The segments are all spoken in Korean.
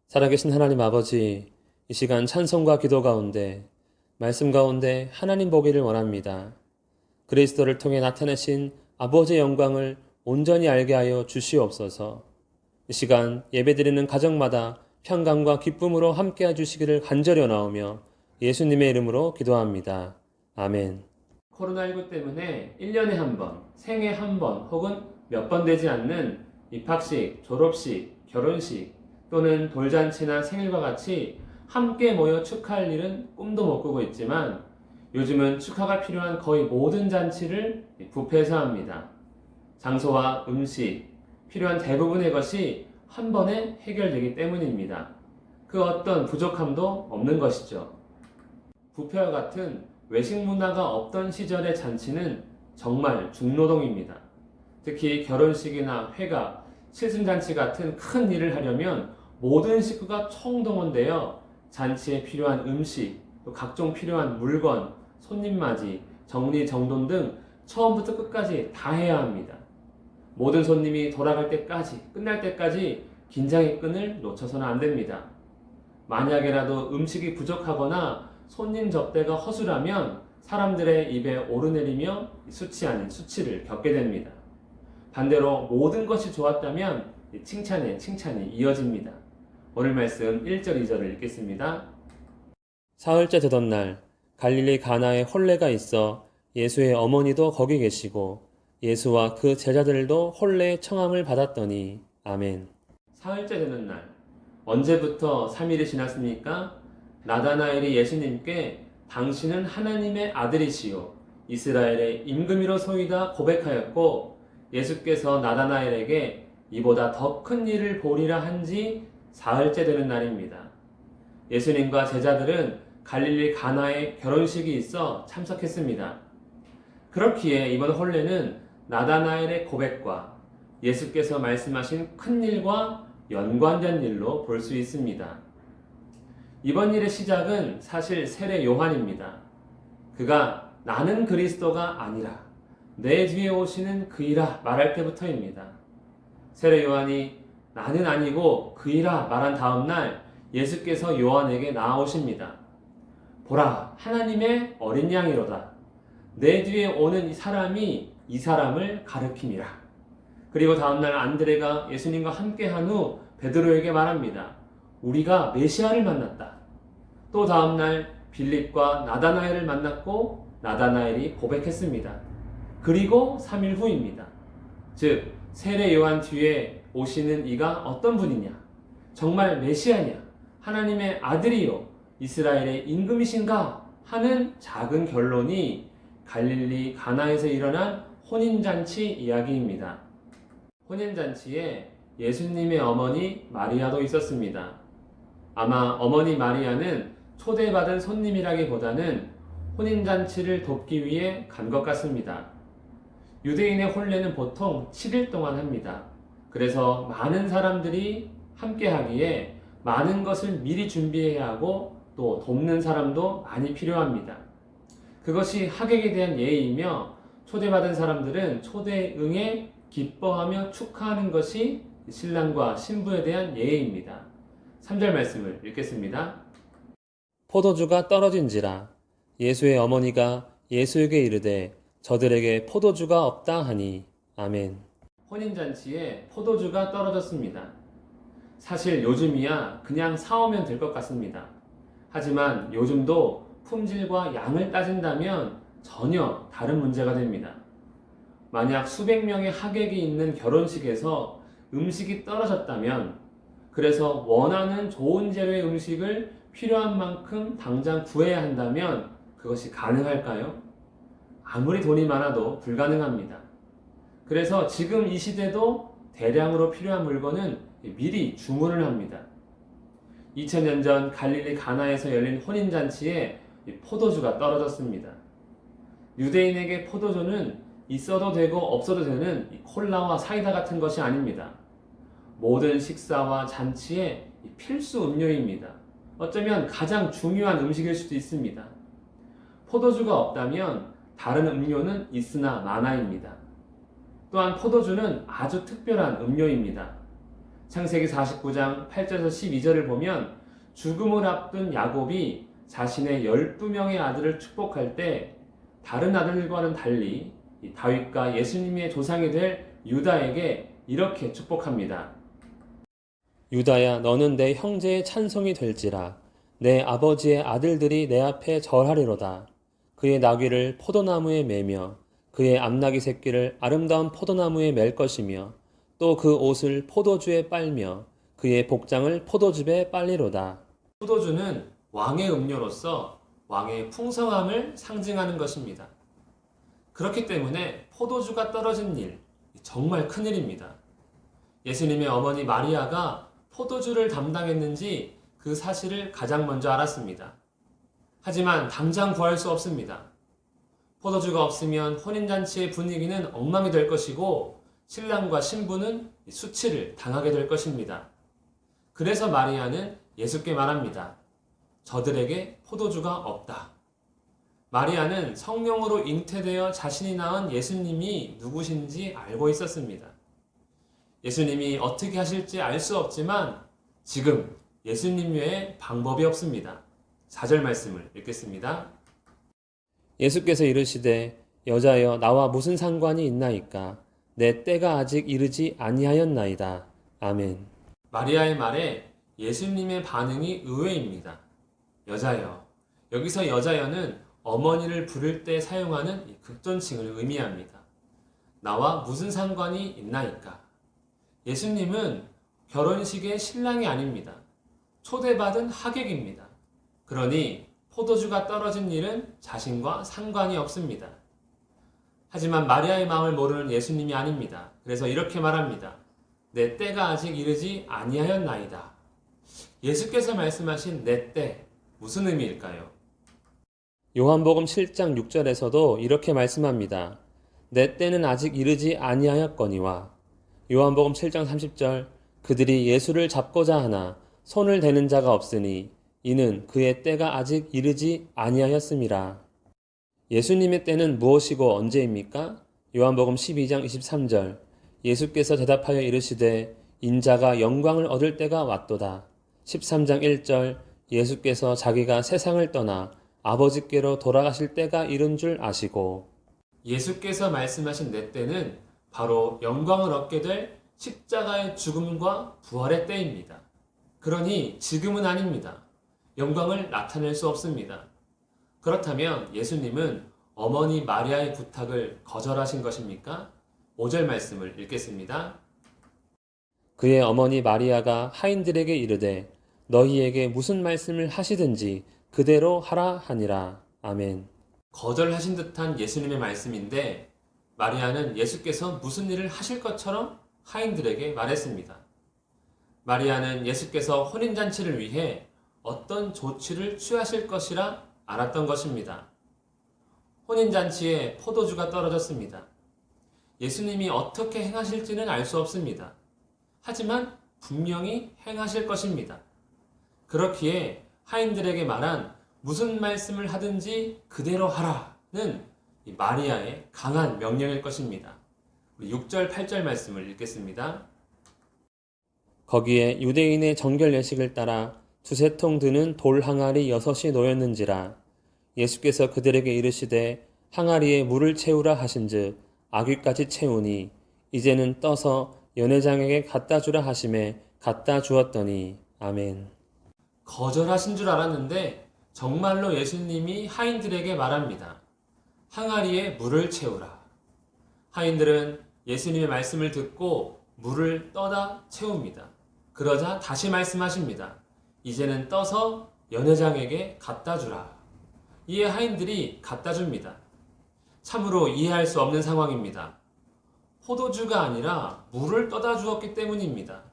살아계신 하나님 아버지, 이 시간 찬송과 기도 가운데, 말씀 가운데 하나님 보기를 원합니다. 그리스도를 통해 나타내신 아버지의 영광을 온전히 알게 하여 주시옵소서. 이 시간 예배드리는 가정마다 평강과 기쁨으로 함께 해주시기를 간절히 원하오며 예수님의 이름으로 기도합니다. 아멘. 코로나19 때문에 1년에 한 번, 생애 한 번 혹은 몇 번 되지 않는 입학식, 졸업식, 결혼식 또는 돌잔치나 생일과 같이 함께 모여 축하할 일은 꿈도 못 꾸고 있지만 요즘은 축하가 필요한 거의 모든 잔치를 뷔페에서 합니다. 장소와 음식, 필요한 대부분의 것이 한 번에 해결되기 때문입니다. 그 어떤 부족함도 없는 것이죠. 뷔페와 같은 외식 문화가 없던 시절의 잔치는 정말 중노동입니다. 특히 결혼식이나 회가, 칠순잔치 같은 큰 일을 하려면 모든 식구가 총동원되어 잔치에 필요한 음식, 또 각종 필요한 물건, 손님 맞이, 정리정돈 등 처음부터 끝까지 다 해야 합니다. 모든 손님이 돌아갈 때까지, 끝날 때까지 긴장의 끈을 놓쳐서는 안 됩니다. 만약에라도 음식이 부족하거나 손님 접대가 허술하면 사람들의 입에 오르내리며 수치 아닌 수치를 겪게 됩니다. 반대로 모든 것이 좋았다면 칭찬에 칭찬이 이어집니다. 오늘 말씀 1절 2절을 읽겠습니다. 사흘째 되던 날 갈릴리 가나에 혼례가 있어 예수의 어머니도 거기 계시고 예수와 그 제자들도 혼례의 청함을 받았더니 아멘. 사흘째 되는 날 언제부터 3일이 지났습니까? 나다나엘이 예수님께 당신은 하나님의 아들이시요 이스라엘의 임금이로 소이다 고백하였고 예수께서 나다나엘에게 이보다 더 큰 일을 보리라 한지 사흘째 되는 날입니다. 예수님과 제자들은 갈릴리 가나에 결혼식이 있어 참석했습니다. 그렇기에 이번 혼례는 나다나엘의 고백과 예수께서 말씀하신 큰 일과 연관된 일로 볼 수 있습니다. 이번 일의 시작은 사실 세례 요한입니다. 그가 나는 그리스도가 아니라 내 뒤에 오시는 그이라 말할 때부터입니다. 세례 요한이 나는 아니고 그이라 말한 다음 날 예수께서 요한에게 나아오십니다. 보라, 하나님의 어린 양이로다. 내 뒤에 오는 이 사람이 이 사람을 가르킴이라. 그리고 다음날 안드레가 예수님과 함께한 후 베드로에게 말합니다. 우리가 메시아를 만났다. 또 다음날 빌립과 나다나엘을 만났고 나다나엘이 고백했습니다. 그리고 3일 후입니다. 즉 세례 요한 뒤에 오시는 이가 어떤 분이냐? 정말 메시아냐? 하나님의 아들이요 이스라엘의 임금이신가? 하는 작은 결론이 갈릴리 가나에서 일어난 혼인잔치 이야기입니다. 혼인잔치에 예수님의 어머니 마리아도 있었습니다. 아마 어머니 마리아는 초대받은 손님이라기보다는 혼인잔치를 돕기 위해 간 것 같습니다. 유대인의 혼례는 보통 7일 동안 합니다. 그래서 많은 사람들이 함께 하기에 많은 것을 미리 준비해야 하고 또 돕는 사람도 많이 필요합니다. 그것이 하객에 대한 예의이며 초대받은 사람들은 초대에 응해 기뻐하며 축하하는 것이 신랑과 신부에 대한 예의입니다. 3절 말씀을 읽겠습니다. 포도주가 떨어진지라 예수의 어머니가 예수에게 이르되 저들에게 포도주가 없다 하니 아멘. 혼인잔치에 포도주가 떨어졌습니다. 사실 요즘이야 그냥 사오면 될 것 같습니다. 하지만 요즘도 품질과 양을 따진다면 전혀 다른 문제가 됩니다. 만약 수백 명의 하객이 있는 결혼식에서 음식이 떨어졌다면 그래서 원하는 좋은 재료의 음식을 필요한 만큼 당장 구해야 한다면 그것이 가능할까요? 아무리 돈이 많아도 불가능합니다. 그래서 지금 이 시대도 대량으로 필요한 물건은 미리 주문을 합니다. 2000년 전 갈릴리 가나에서 열린 혼인잔치에 포도주가 떨어졌습니다. 유대인에게 포도주는 있어도 되고 없어도 되는 콜라와 사이다 같은 것이 아닙니다. 모든 식사와 잔치의 필수 음료입니다. 어쩌면 가장 중요한 음식일 수도 있습니다. 포도주가 없다면 다른 음료는 있으나 마나입니다. 또한 포도주는 아주 특별한 음료입니다. 창세기 49장 8절에서 12절을 보면 죽음을 앞둔 야곱이 자신의 12명의 아들을 축복할 때 다른 아들들과는 달리 다윗과 예수님의 조상이 될 유다에게 이렇게 축복합니다. 유다야, 너는 내 형제의 찬송이 될지라. 내 아버지의 아들들이 내 앞에 절하리로다. 그의 나귀를 포도나무에 매며 그의 암나귀 새끼를 아름다운 포도나무에 맬 것이며 또 그 옷을 포도주에 빨며 그의 복장을 포도즙에 빨리로다. 포도주는 왕의 음료로서 왕의 풍성함을 상징하는 것입니다. 그렇기 때문에 포도주가 떨어진 일, 정말 큰일입니다. 예수님의 어머니 마리아가 포도주를 담당했는지 그 사실을 가장 먼저 알았습니다. 하지만 당장 구할 수 없습니다. 포도주가 없으면 혼인잔치의 분위기는 엉망이 될 것이고 신랑과 신부는 수치를 당하게 될 것입니다. 그래서 마리아는 예수께 말합니다. 저들에게 포도주가 없다. 마리아는 성령으로 잉태되어 자신이 낳은 예수님이 누구신지 알고 있었습니다. 예수님이 어떻게 하실지 알 수 없지만 지금 예수님 외에 방법이 없습니다. 4절 말씀을 읽겠습니다. 예수께서 이르시되 여자여 나와 무슨 상관이 있나이까 내 때가 아직 이르지 아니하였나이다. 아멘. 마리아의 말에 예수님의 반응이 의외입니다. 여자여. 여기서 여자여는 어머니를 부를 때 사용하는 이 극존칭을 의미합니다. 나와 무슨 상관이 있나이까. 예수님은 결혼식의 신랑이 아닙니다. 초대받은 하객입니다. 그러니 포도주가 떨어진 일은 자신과 상관이 없습니다. 하지만 마리아의 마음을 모르는 예수님이 아닙니다. 그래서 이렇게 말합니다. 내 때가 아직 이르지 아니하였나이다. 예수께서 말씀하신 내 때, 무슨 의미일까요? 요한복음 7장 6절에서도 이렇게 말씀합니다. 내 때는 아직 이르지 아니하였거니와. 요한복음 7장 30절 그들이 예수를 잡고자 하나 손을 대는 자가 없으니 이는 그의 때가 아직 이르지 아니하였음이라. 예수님의 때는 무엇이고 언제입니까? 요한복음 12장 23절 예수께서 대답하여 이르시되 인자가 영광을 얻을 때가 왔도다. 13장 1절 예수께서 자기가 세상을 떠나 아버지께로 돌아가실 때가 이른 줄 아시고. 예수께서 말씀하신 내 때는 바로 영광을 얻게 될 십자가의 죽음과 부활의 때입니다. 그러니 지금은 아닙니다. 영광을 나타낼 수 없습니다. 그렇다면 예수님은 어머니 마리아의 부탁을 거절하신 것입니까? 5절 말씀을 읽겠습니다. 그의 어머니 마리아가 하인들에게 이르되 너희에게 무슨 말씀을 하시든지 그대로 하라 하니라. 아멘. 거절하신 듯한 예수님의 말씀인데 마리아는 예수께서 무슨 일을 하실 것처럼 하인들에게 말했습니다. 마리아는 예수께서 혼인잔치를 위해 어떤 조치를 취하실 것이라 알았던 것입니다. 혼인잔치에 포도주가 떨어졌습니다. 예수님이 어떻게 행하실지는 알 수 없습니다. 하지만 분명히 행하실 것입니다. 그렇기에 하인들에게 말한 무슨 말씀을 하든지 그대로 하라는 마리아의 강한 명령일 것입니다. 우리 6절, 8절 말씀을 읽겠습니다. 거기에 유대인의 정결 예식을 따라 두세 통 드는 돌 항아리 6이 놓였는지라. 예수께서 그들에게 이르시되 항아리에 물을 채우라 하신즉 아귀까지 채우니 이제는 떠서 연회장에게 갖다 주라 하심에 갖다 주었더니. 아멘. 거절하신 줄 알았는데 정말로 예수님이 하인들에게 말합니다. 항아리에 물을 채우라. 하인들은 예수님의 말씀을 듣고 물을 떠다 채웁니다. 그러자 다시 말씀하십니다. 이제는 떠서 연회장에게 갖다 주라. 이에 하인들이 갖다 줍니다. 참으로 이해할 수 없는 상황입니다. 포도주가 아니라 물을 떠다 주었기 때문입니다.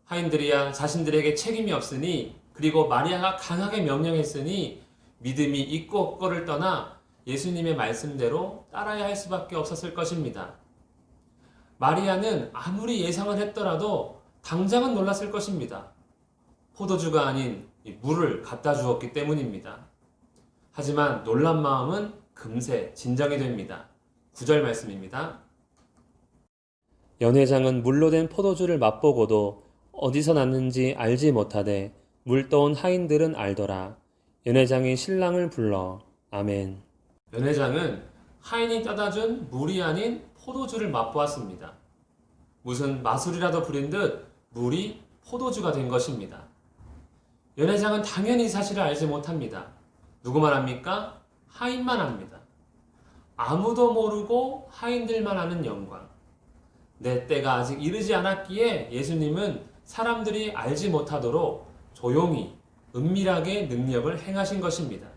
하인들이야 자신들에게 책임이 없으니 그리고 마리아가 강하게 명령했으니 믿음이 있고 없고를 떠나 예수님의 말씀대로 따라야 할 수밖에 없었을 것입니다. 마리아는 아무리 예상을 했더라도 당장은 놀랐을 것입니다. 포도주가 아닌 물을 갖다 주었기 때문입니다. 하지만 놀란 마음은 금세 진정이 됩니다. 9절 말씀입니다. 연회장은 물로 된 포도주를 맛보고도 어디서 났는지 알지 못하되 물 떠온 하인들은 알더라. 연회장이 신랑을 불러. 아멘. 연회장은 하인이 떠다준 물이 아닌 포도주를 맛보았습니다. 무슨 마술이라도 부린 듯 물이 포도주가 된 것입니다. 연회장은 당연히 이 사실을 알지 못합니다. 누구만 압니까? 하인만 압니다. 아무도 모르고 하인들만 아는 영광. 내 때가 아직 이르지 않았기에 예수님은 사람들이 알지 못하도록 조용히 은밀하게 능력을 행하신 것입니다.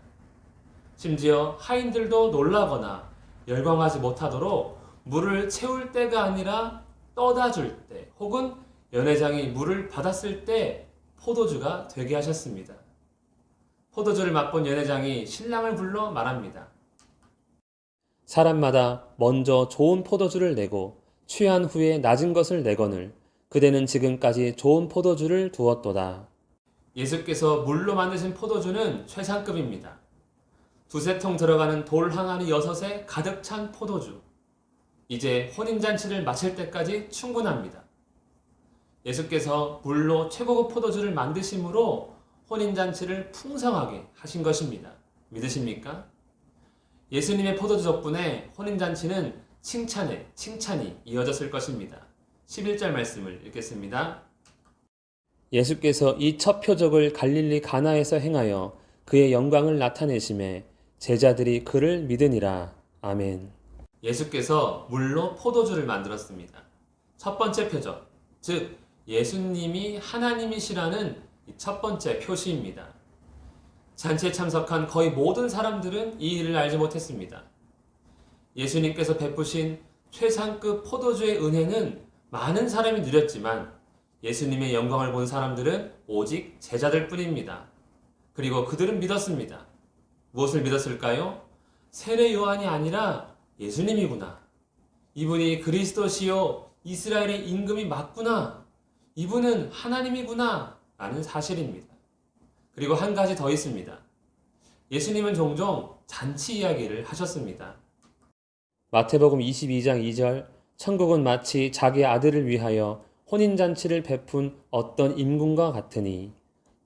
심지어 하인들도 놀라거나 열광하지 못하도록 물을 채울 때가 아니라 떠다 줄 때 혹은 연회장이 물을 받았을 때 포도주가 되게 하셨습니다. 포도주를 맛본 연회장이 신랑을 불러 말합니다. 사람마다 먼저 좋은 포도주를 내고 취한 후에 낮은 것을 내거늘 그대는 지금까지 좋은 포도주를 두었도다. 예수께서 물로 만드신 포도주는 최상급입니다. 두세 통 들어가는 돌 항아리 6에 가득 찬 포도주. 이제 혼인잔치를 마칠 때까지 충분합니다. 예수께서 물로 최고급 포도주를 만드심으로 혼인잔치를 풍성하게 하신 것입니다. 믿으십니까? 예수님의 포도주 덕분에 혼인잔치는 칭찬에 칭찬이 이어졌을 것입니다. 11절 말씀을 읽겠습니다. 예수께서 이 첫 표적을 갈릴리 가나에서 행하여 그의 영광을 나타내심에 제자들이 그를 믿으니라. 아멘. 예수께서 물로 포도주를 만들었습니다. 첫 번째 표적, 즉 예수님이 하나님이시라는 첫 번째 표시입니다. 잔치에 참석한 거의 모든 사람들은 이 일을 알지 못했습니다. 예수님께서 베푸신 최상급 포도주의 은혜는 많은 사람이 누렸지만 예수님의 영광을 본 사람들은 오직 제자들 뿐입니다. 그리고 그들은 믿었습니다. 무엇을 믿었을까요? 세례 요한이 아니라 예수님이구나. 이분이 그리스도시요 이스라엘의 임금이 맞구나. 이분은 하나님이구나 라는 사실입니다. 그리고 한 가지 더 있습니다. 예수님은 종종 잔치 이야기를 하셨습니다. 마태복음 22장 2절 천국은 마치 자기 아들을 위하여 혼인잔치를 베푼 어떤 임금과 같으니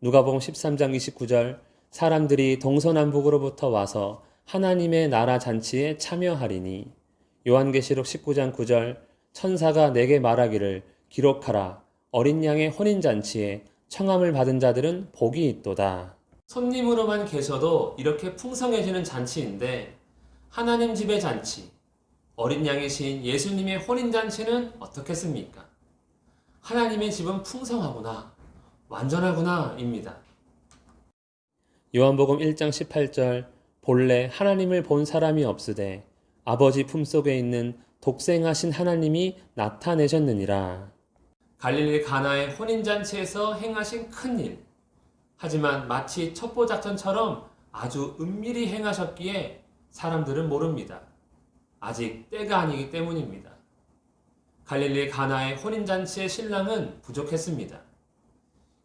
누가복음 13장 29절 사람들이 동서남북으로부터 와서 하나님의 나라 잔치에 참여하리니 요한계시록 19장 9절 천사가 내게 말하기를 기록하라 어린 양의 혼인잔치에 청함을 받은 자들은 복이 있도다. 손님으로만 계셔도 이렇게 풍성해지는 잔치인데 하나님 집의 잔치, 어린 양이신 예수님의 혼인잔치는 어떻겠습니까? 하나님의 집은 풍성하구나, 완전하구나 입니다. 요한복음 1장 18절 본래 하나님을 본 사람이 없으되 아버지 품속에 있는 독생하신 하나님이 나타내셨느니라. 갈릴리 가나의 혼인잔치에서 행하신 큰일, 하지만 마치 첩보작전처럼 아주 은밀히 행하셨기에 사람들은 모릅니다. 아직 때가 아니기 때문입니다. 갈릴리 가나의 혼인잔치의 신랑은 부족했습니다.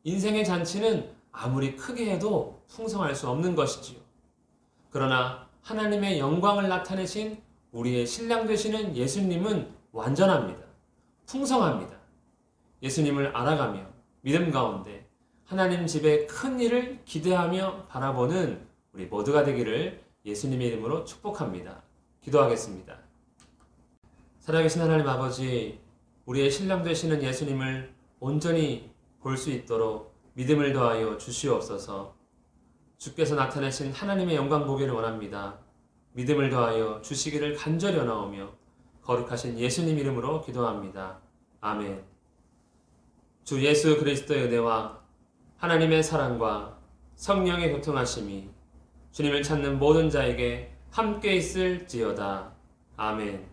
인생의 잔치는 아무리 크게 해도 풍성할 수 없는 것이지요. 그러나 하나님의 영광을 나타내신 우리의 신랑 되시는 예수님은 완전합니다. 풍성합니다. 예수님을 알아가며 믿음 가운데 하나님 집의 큰 일을 기대하며 바라보는 우리 모두가 되기를 예수님의 이름으로 축복합니다. 기도하겠습니다. 살아계신 하나님 아버지, 우리의 신랑 되시는 예수님을 온전히 볼 수 있도록 믿음을 더하여 주시옵소서. 주께서 나타내신 하나님의 영광 보기를 원합니다. 믿음을 더하여 주시기를 간절히 원하오며 거룩하신 예수님 이름으로 기도합니다. 아멘. 주 예수 그리스도의 은혜와 하나님의 사랑과 성령의 교통하심이 주님을 찾는 모든 자에게 함께 있을지어다. 아멘.